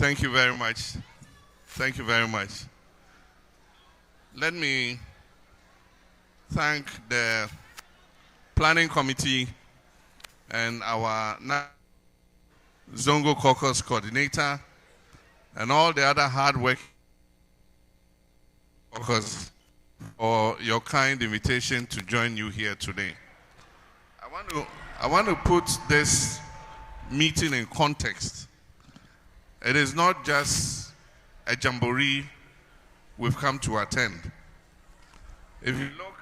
Thank you very much. Thank you very much. Let me thank the planning committee and our Zongo caucus coordinator and all the other hard work caucus for your kind invitation to join you here today. I want to put this meeting in context. It is not just a jamboree we've come to attend. If you look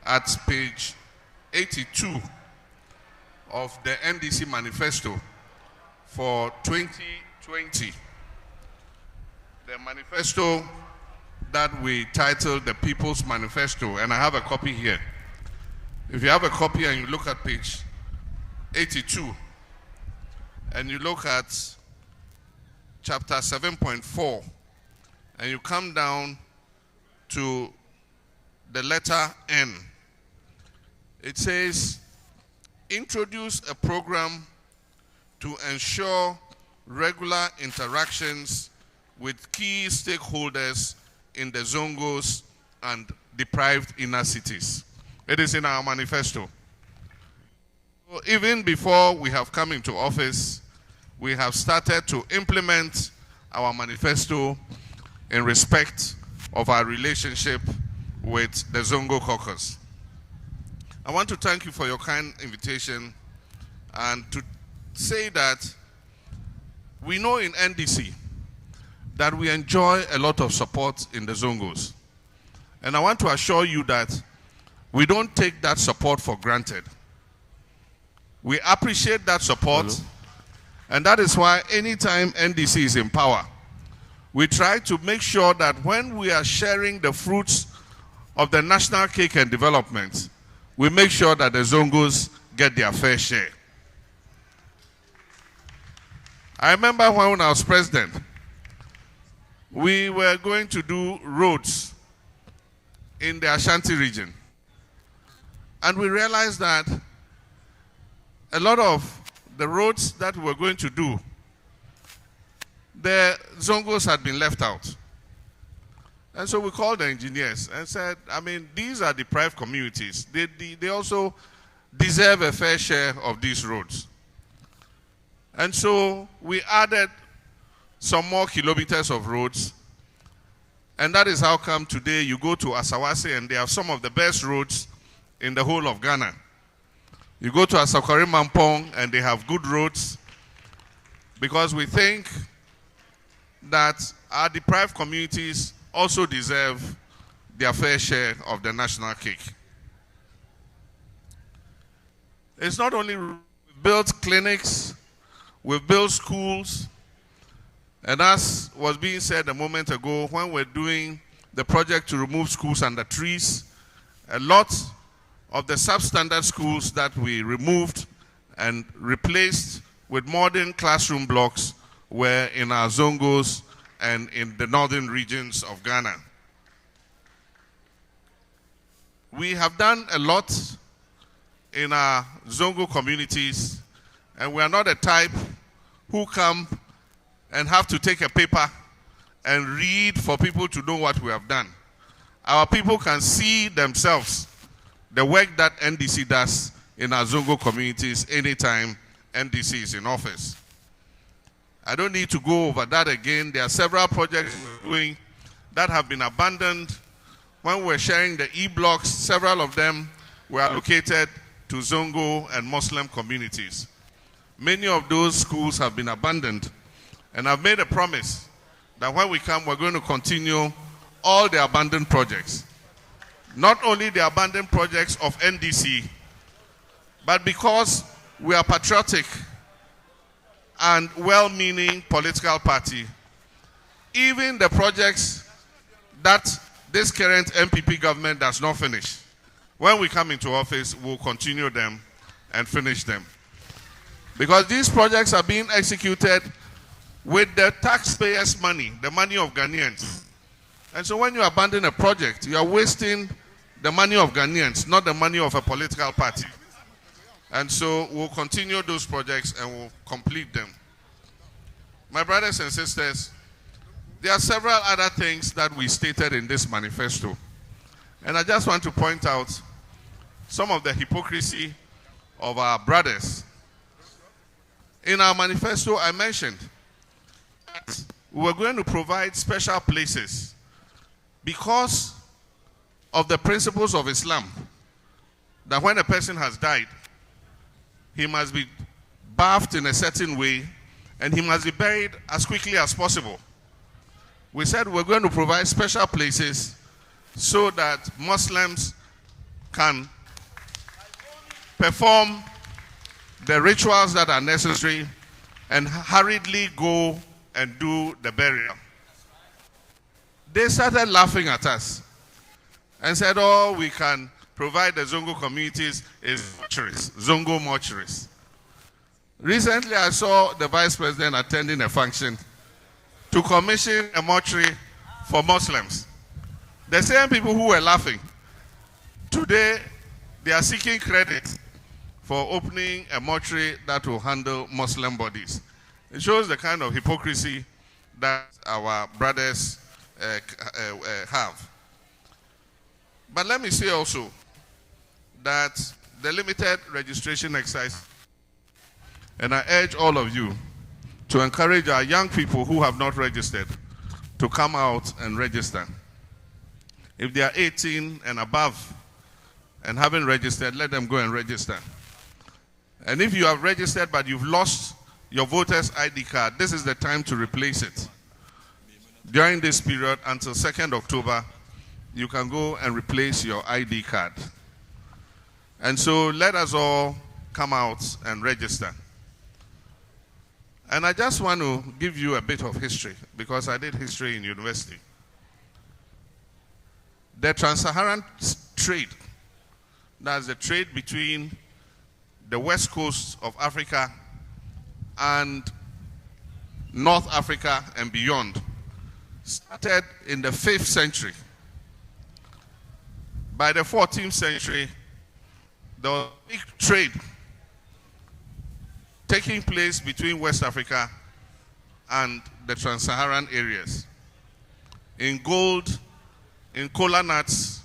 at page 82 of the NDC manifesto for 2020, the manifesto that we titled the People's Manifesto, and I have a copy here. If you have a copy and you look at page 82, and you look at chapter 7.4, and you come down to the letter N, it says, introduce a program to ensure regular interactions with key stakeholders in the Zongos and deprived inner cities. It is in our manifesto. So even before we have come into office, we have started to implement our manifesto in respect of our relationship with the Zongo caucus. I want to thank you for your kind invitation and to say that we know in NDC that we enjoy a lot of support in the Zongos. And I want to assure you that we don't take that support for granted. We appreciate that support. Hello. And that is why anytime NDC is in power, we try to make sure that when we are sharing the fruits of the national cake and development, we make sure that the Zongos get their fair share. I remember when I was president, we were going to do roads in the Ashanti region. And we realized that a lot of the roads that we were going to do, the Zongos had been left out. And so we called the engineers and said, I mean, these are deprived communities. They also deserve a fair share of these roads. And so we added some more kilometers of roads. And that is how come today you go to Asawase and they have some of the best roads in the whole of Ghana. You go to Asakari Mampong and they have good roads, because we think that our deprived communities also deserve their fair share of the national cake. It's not only we've built clinics, we've built schools, and as was being said a moment ago, when we're doing the project to remove schools under trees, a lot of the substandard schools that we removed and replaced with modern classroom blocks were in our Zongos and in the northern regions of Ghana. We have done a lot in our Zongo communities, and we are not a type who come and have to take a paper and read for people to know what we have done. Our people can see themselves the work that NDC does in our Zongo communities anytime NDC is in office. I don't need to go over that again. There are several projects we're doing that have been abandoned. When we're sharing the e-blocks, several of them were allocated to Zongo and Muslim communities. Many of those schools have been abandoned. And I've made a promise that when we come, we're going to continue all the abandoned projects. Not only the abandoned projects of NDC, but because we are patriotic and well-meaning political party, even the projects that this current MPP government does not finish, when we come into office, we'll continue them and finish them. Because these projects are being executed with the taxpayers' money, the money of Ghanaians. And so when you abandon a project, you are wasting the money of Ghanaians, not the money of a political party. And so we'll continue those projects and we'll complete them. My brothers and sisters, There are several other things that we stated in this manifesto. And I just want to point out some of the hypocrisy of our brothers. In our manifesto, I mentioned that we were going to provide special places because of the principles of Islam, that when a person has died, he must be bathed in a certain way and he must be buried as quickly as possible. We said we're going to provide special places so that Muslims can perform the rituals that are necessary and hurriedly go and do the burial. They started laughing at us and said, all we can provide the Zongo communities is mortuaries, Zongo mortuaries. Recently, I saw the Vice President attending a function to commission a mortuary for Muslims. The same people who were laughing, today they are seeking credit for opening a mortuary that will handle Muslim bodies. It shows the kind of hypocrisy that our brothers have. But let me say also that the limited registration exercise, and I urge all of you to encourage our young people who have not registered to come out and register. If they are 18 and above and haven't registered, let them go and register. And if you have registered but you've lost your voter's ID card, this is the time to replace it. During this period until 2nd October, you can go and replace your ID card. And so let us all come out and register. And I just want to give you a bit of history, because I did history in university. The trans-Saharan trade, that's the trade between the west coast of Africa and North Africa and beyond, started in the 5th century. By the 14th century, there was a big trade taking place between West Africa and the trans-Saharan areas in gold, in cola nuts,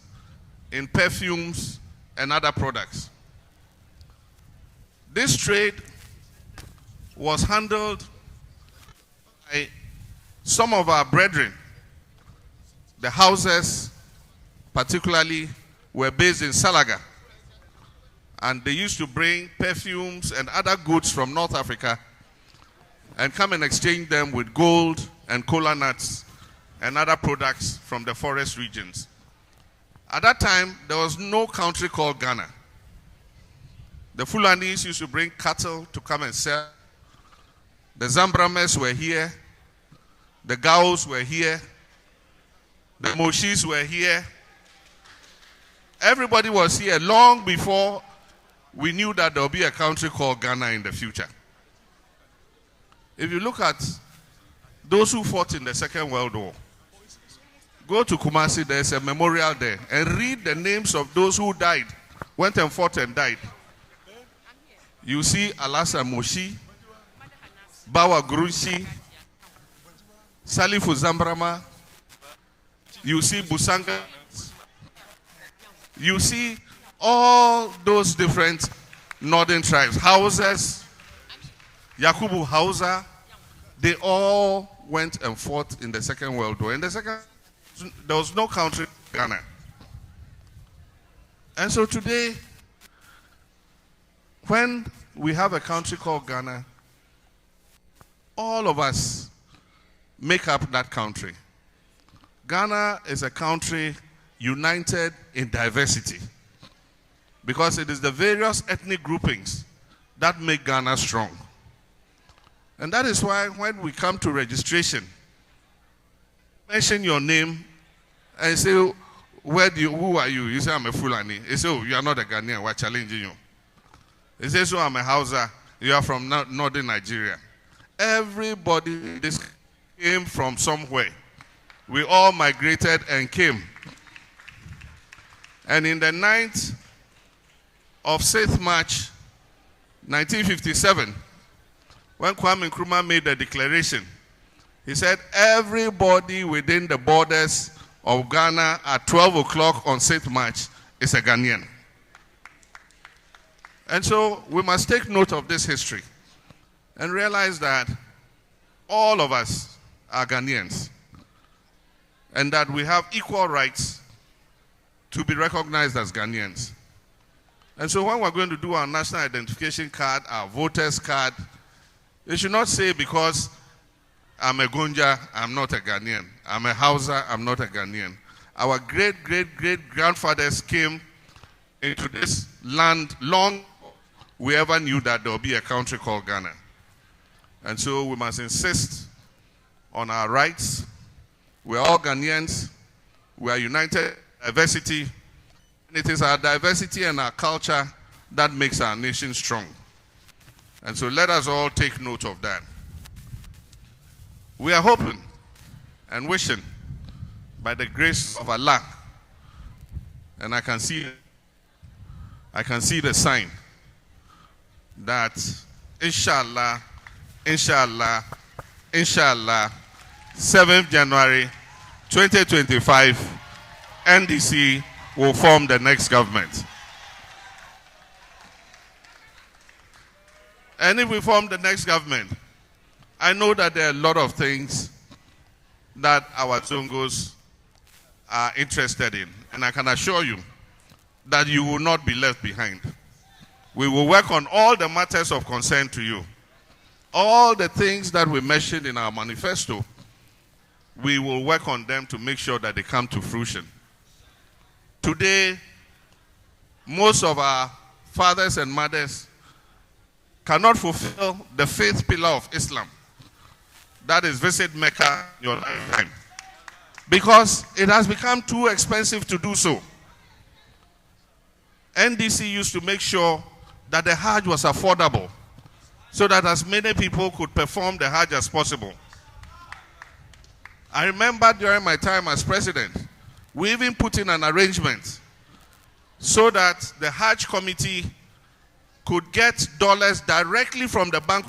in perfumes, and other products. This trade was handled by some of our brethren. The houses, particularly, were based in Salaga. And they used to bring perfumes and other goods from North Africa and come and exchange them with gold and cola nuts and other products from the forest regions. At that time, there was no country called Ghana. The Fulanis used to bring cattle to come and sell. The Zambrames were here. The Gaos were here. The Moshis were here. Everybody was here long before we knew that there will be a country called Ghana in the future. If you look at those who fought in the Second World War, go to Kumasi, there's a memorial there, and read the names of those who died, went and fought and died. You see Alasa Moshi, Bawa Grushi, Salifu Zambrama, you see Busanga, you see all those different northern tribes, Hausas, Yakubu Hausa, they all went and fought in the Second World War. In the second, there was no country, Ghana. And so today, when we have a country called Ghana, all of us make up that country. Ghana is a country united in diversity, because it is the various ethnic groupings that make Ghana strong. And that is why when we come to registration, mention your name and say, who are you? You say, I'm a Fulani. You say, oh, you are not a Ghanaian, we're challenging you. You say, so I'm a Hausa, you are from northern Nigeria. Everybody this came from somewhere. We all migrated and came. And in the 9th of 6th March, 1957, when Kwame Nkrumah made the declaration He said everybody within the borders of Ghana at 12 o'clock on 6th March is a Ghanaian. And so we must take note of this history and realize that all of us are Ghanaians and that we have equal rights to be recognized as Ghanaians. And so when we're going to do our national identification card, our voters card, it should not say because I'm a Gonja, I'm not a Ghanaian. I'm a Hausa, I'm not a Ghanaian. Our great-great-great-grandfathers came into this land long we ever knew that there will be a country called Ghana. And so we must insist on our rights. We're all Ghanaians. We are united in diversity. And it is our diversity and our culture that makes our nation strong. And so let us all take note of that. We are hoping and wishing by the grace of Allah, and I can see the sign that inshallah, 7th January 2025, NDC will form the next government. And if we form the next government, I know that there are a lot of things that our Zongos are interested in. And I can assure you that you will not be left behind. We will work on all the matters of concern to you. All the things that we mentioned in our manifesto, we will work on them to make sure that they come to fruition. Today, most of our fathers and mothers cannot fulfill the fifth pillar of Islam. That is, visit Mecca in your lifetime. Because it has become too expensive to do so. NDC used to make sure that the Hajj was affordable so that as many people could perform the Hajj as possible. I remember during my time as president, we even put in an arrangement so that the Hajj committee could get dollars directly from the bank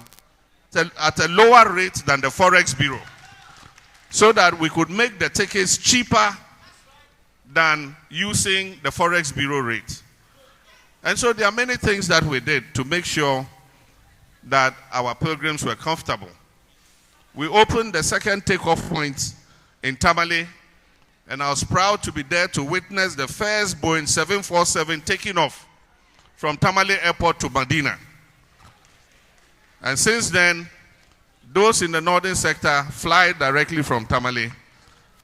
at a lower rate than the Forex Bureau, so that we could make the tickets cheaper than using the Forex Bureau rate. And so there are many things that we did to make sure that our pilgrims were comfortable. We opened the second takeoff point in Tamale, and I was proud to be there to witness the first Boeing 747 taking off from Tamale Airport to Medina. And since then, those in the northern sector fly directly from Tamale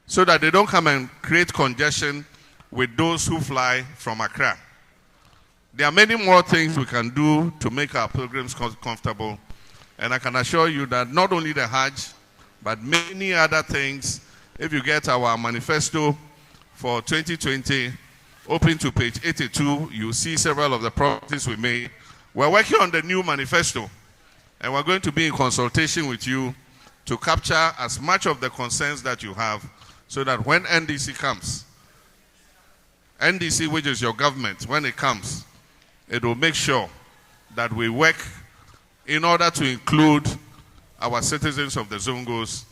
so that they don't come and create congestion with those who fly from Accra. There are many more things we can do to make our pilgrims comfortable. And I can assure you that not only the Hajj, but many other things. If you get our manifesto for 2020, open to page 82, you'll see several of the promises we made. We're working on the new manifesto, and we're going to be in consultation with you to capture as much of the concerns that you have, so that when NDC comes, NDC, which is your government, when it comes, it will make sure that we work in order to include our citizens of the Zongos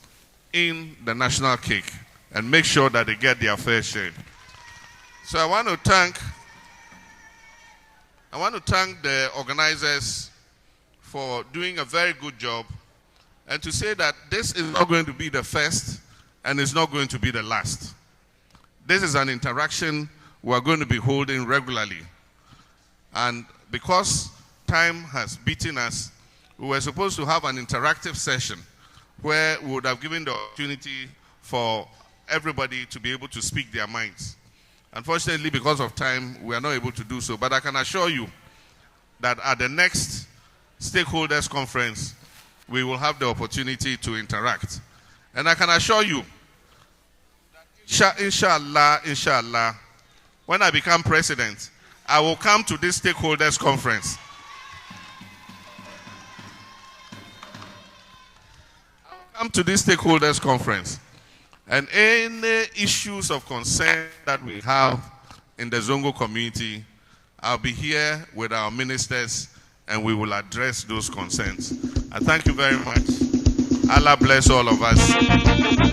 in the national cake and make sure that they get their fair share. So I want to thank the organizers for doing a very good job, and to say that this is not going to be the first and it's not going to be the last. This is an interaction we're going to be holding regularly. And because time has beaten us, we were supposed to have an interactive session where we would have given the opportunity for everybody to be able to speak their minds. Unfortunately, because of time, we are not able to do so. But I can assure you that at the next stakeholders conference, we will have the opportunity to interact. And I can assure you, inshallah, when I become president, I will come to this stakeholders conference. Come to this stakeholders conference, and any issues of concern that we have in the Zongo community, I'll be here with our ministers and we will address those concerns. I thank you very much. Allah bless all of us.